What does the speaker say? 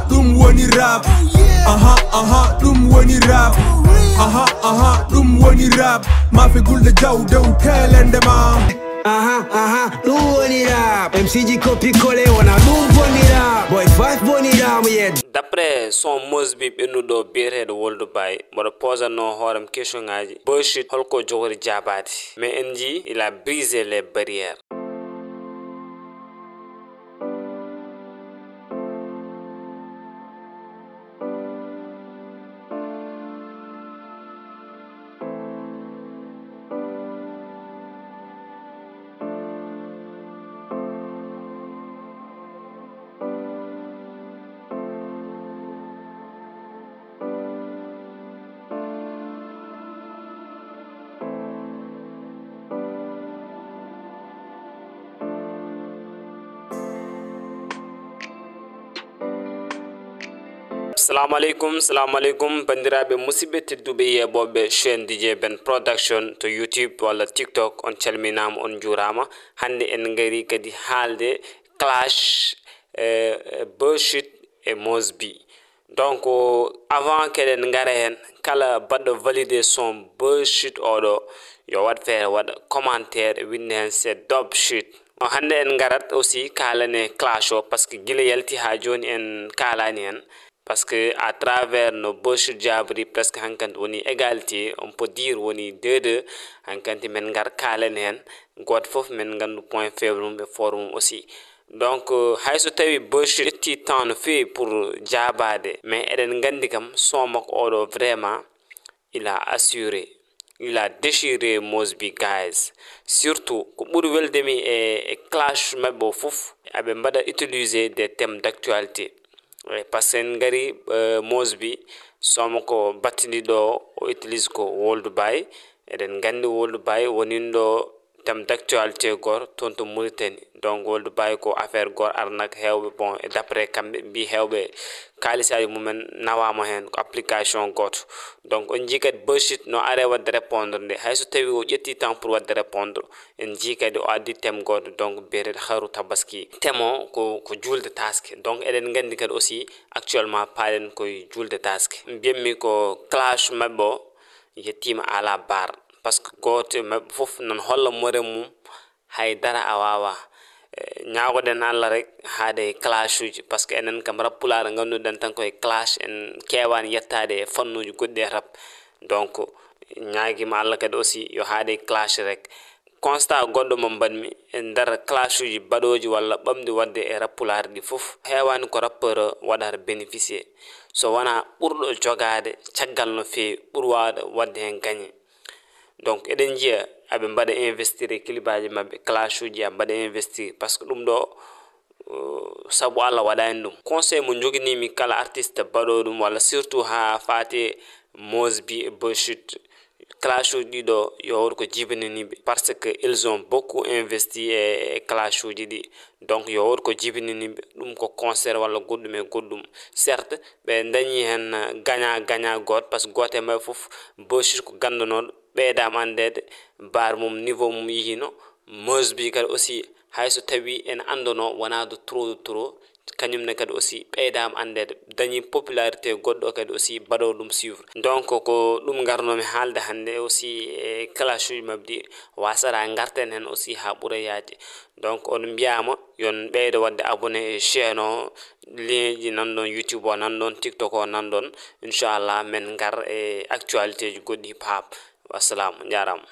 dum woni rap dum woni rap dum woni rap ma fi gulde jawde u kelende ma dum woni rap MCG copy collé wona dum woni rap boy five woni rap yet. D'après son Mosby ɓennuɗo biyeteɗo Woldu Baye mboɗo posano hooram question ngaji Bullshit holko jogori jabade mais en ji il a brisé les barrières. Assalamu alaikum bandiraɓe musidɓe tedduɓe yeɓoɓe chaine DJ Ben Production to YouTube walla TikTok on calminama on jurama. Hande en gari kadi haalde clash Bullshit et Mosby. Donc avant keɗen gara hen kala baɗɗo validé son Bullshit oɗo yo wat feere waɗa commentaire winde hen c'est dope shit. Hande en garat aussi kalane clash o par ce que guila yalti ha joni en kalani hen. Parce que à travers nos Bullshit jabri presque hankanti woni égalité on peut dire woni 2-2 hankanti men gar kalen hen goto fof men gandu point faible mum e fort mum aussi. Donc hayso tawi Bullshit yetti temps no fewi pour jabade mais eɗen gandi kam son makko oɗo vraiment il a assuré, il a déchiré Mosby guys. Surtout ko ɓuri weldemi e clash mabɓe o fof aɓe mbaɗa utiliser des thèmes d'actualité. Parce que ngari Mosby somo ko battidiɗo o utilise ko Woldu Baye eɗen gandi Woldu Baye woninɗo thème d'actualité goto toon to Mauritanie. Donc Woldu Baye ko affaire goto arnak hewɓe bon et d'après kamɓe mbi hewɓe kalisaji mumen nawama hen ko application goto. Donc on jii kadi Bullshit no are wadde répondre nde hayso tawi o ƴetti temps pour wadde répondre en jii kadi o addi thème goto donc biyeteɗo Haru Tabaski. Thème o ko julde taske. Donc eɗen gandi kadi aussi actuellement palen koye julde taske. Mbiyatmi ko clash mabɓe o yettima ala bar parce que goto mabɓe fof nan holla more mum haydara a wawa ñagoɗen Allah rek haade clash uji par ce que enen kam rap pulaar ganduɗen tan koye clash en kewani yettade e fannuji goɗɗi e rap. Donc ñaguima Allah kadi aussi yo haade clash rek. Constat goɗɗo mo mbaɗmi e nder clash uji baɗoji walla ɓamdi wadde e rap pulaar ɗi fof hewani ko rappeur waɗata bénéficié so wona ɓurɗo jogade caggal no fewi ɓuuri wawde wadde hen gagné. Donc eɗen jiya aɓe mbaɗa investir e clipaji mabɓe clash uji a mbaɗa investir par ce que ɗum ɗo saabu Allah waɗani ɗum. Conseil mo joguinimi kala artiste baɗo ɗum walla surtout ha fati Mosby e Bullshit clash uji ɗiɗo yo wot ko jibinaniɓe parce que ils ont beaucoup investi e clash uji ɗi. Donc yo wot ko jibinaniɓe ɗum ko concert walla goɗɗum e goɗɗum. Certes ɓe dañi hen gagnant goto par ce que goto e mabɓe fof Bullshit ko gandunoɗo ɓeydama andede bar mum niveau mum yihino. Mosby kadi aussi hayso tawi en anduno wona de trop kañumne kadi aussi ɓeydama andede dañi popularité goɗɗo kadi aussi baɗo ɗum suivre. Donc ko ɗum garnomi haalde hande aussi e clash uji mabɓe ɗi wasata garten hen aussi ha ɓuura yaade. Donc on mbiyama yon ɓeydo wadde abonné e chaine o lien ji nanɗon YouTube o nanɗon TikTok o nanɗon inchallah men gar e actualité ji goɗɗi hip hop. Wassalamu jarama.